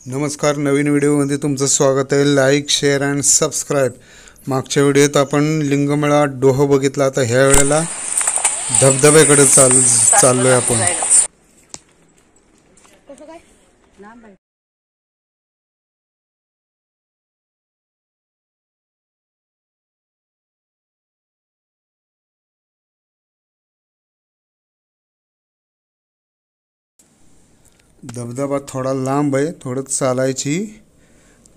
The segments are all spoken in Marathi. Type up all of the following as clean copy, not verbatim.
नमस्कार, नवीन व्हिडिओमध्ये तुमचं स्वागत आहे. Like, share and subscribe. मागच्या व्हिडिओत आपण लिंगमेळा डोह बघितला. आता ह्या वेळेला धबधब्याकडे चाललोय आपण. धबधबा थोडा लांब आहे, थोडं चालायची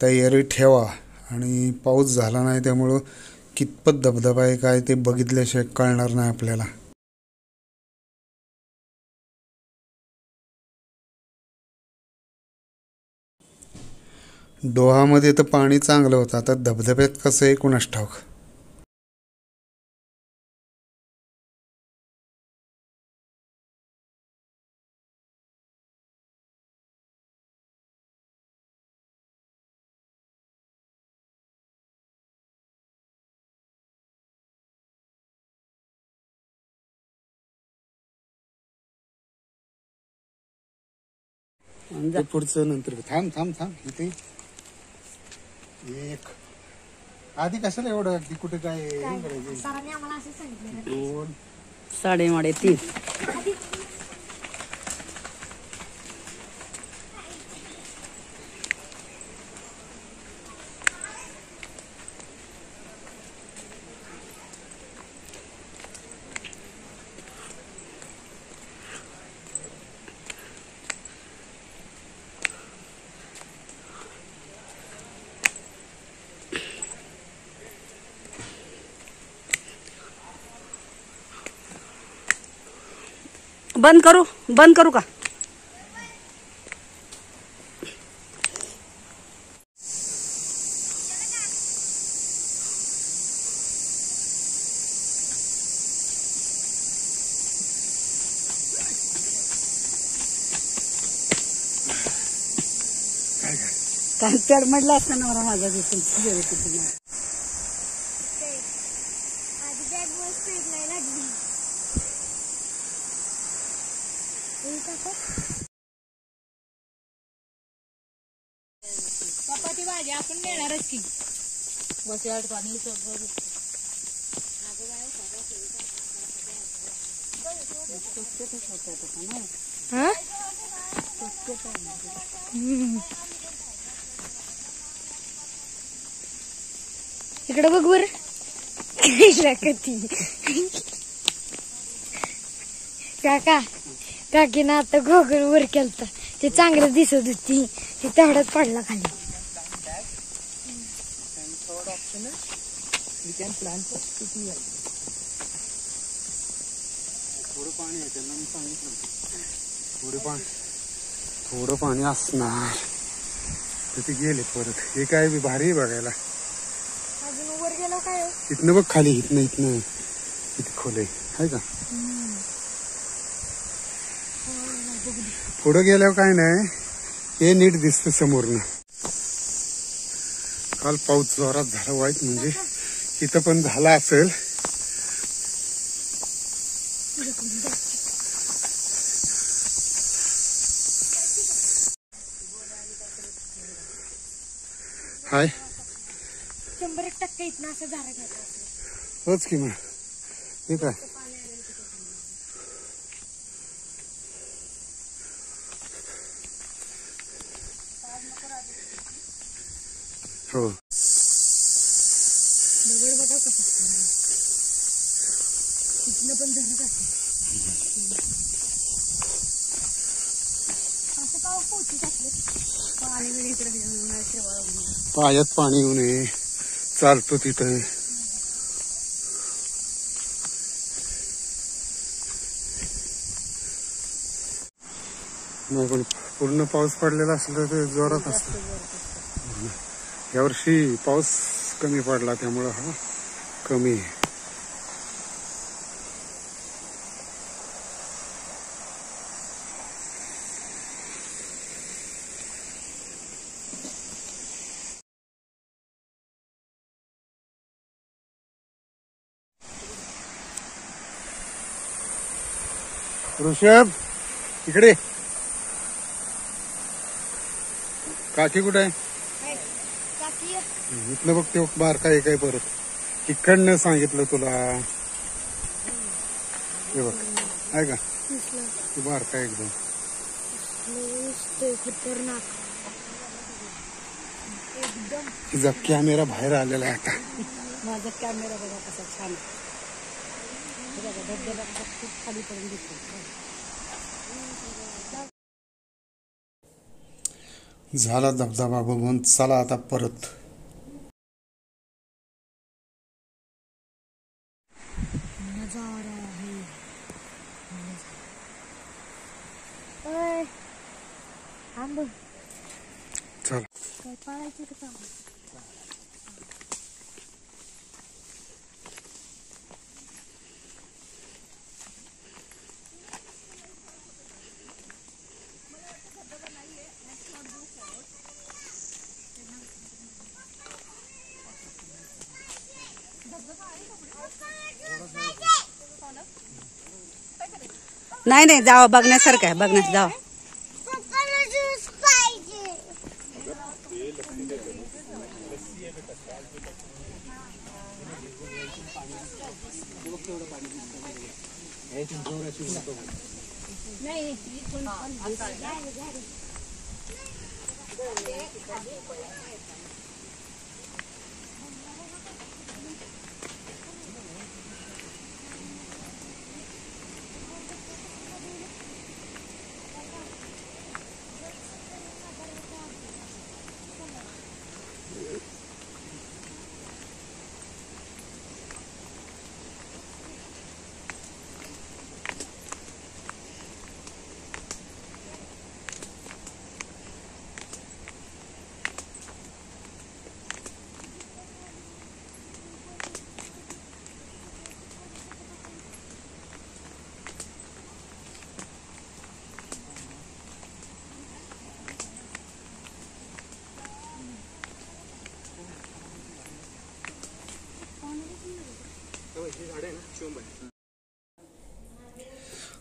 तयारी ठेवा. आणि पाऊस झाला नाही त्यामुळं कितपत धबधबा आहे काय ते बघितल्याशिवाय कळणार नाही आपल्याला. डोहामध्ये तर पाणी चांगलं होतं, आता धबधब्यात कसं आहे कुणास ठाऊक. पुढचं नंतर थांब थांब थांब. इथे एक आधी कशाला एवढं अगदी कुठे काय दोन 3.5 बंद करू का? काय पेड म्हटलं असतं ना माझा दिसून चपाती भाजी आपण नेणारच की बस याड पाणी सगळं इकडे बघ बर काका काकीनं आता गोगल वर केलता, ते चांगलं दिसत होती, ते तेवढ्यात पडला खाली. थोडं पाणी असणार तिथे गेले परत. हे काय बी भारी बघायला. अजून वर गेलो काय इथनं बघ खाली, इथनं किती खोल आहे का. पुढं गेल्यावर काय नाही, हे नीट दिसतं समोरनं. काल पाऊस जोरात झाला वाईट, म्हणजे इथं पण झाला असेल. हाय 100% इथनं असं झालं घ्यायचं. होच की मग हे काय. हो दगड बघा कसं इथनं पण झरत असते. असं का पोची टाकले पाणी बिणी इकडे पायात पाणी येऊ नये, चालतो तिथं. नाही पण पूर्ण पाऊस पडलेला असला तर जोरात असतो. यावर्षी पाऊस कमी पडला त्यामुळं हा कमी आहे. ऋषभ इकडे काकी कुठे आहे? काकी इथलं बघ ते बारका एक आहे परत इकडनं सांगितलं तुला हे बघ आहे का तू बारका एकदम खतरनाक तिचा कॅमेरा बाहेर आलेला आहे आता माझा कॅमेरा बघा कसा छान आहे. हे बघा धबधबा कसा खूप खाली पडून दिसतो. झाला धबधबा बघून चला आता परत. आंब चल काय पाळायचं का नाही नाही जावं बघण्यासारखं आहे बघण्यास जावं.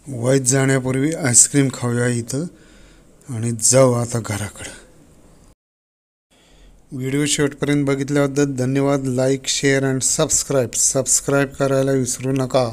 वाईत जाण्यापूर्वी आईस्क्रीम खाऊया इथं आणि जाऊ आता घराकडं. व्हिडिओ शेवटपर्यंत बघितल्याबद्दल धन्यवाद. लाईक शेअर अँड सबस्क्राईब करायला विसरू नका.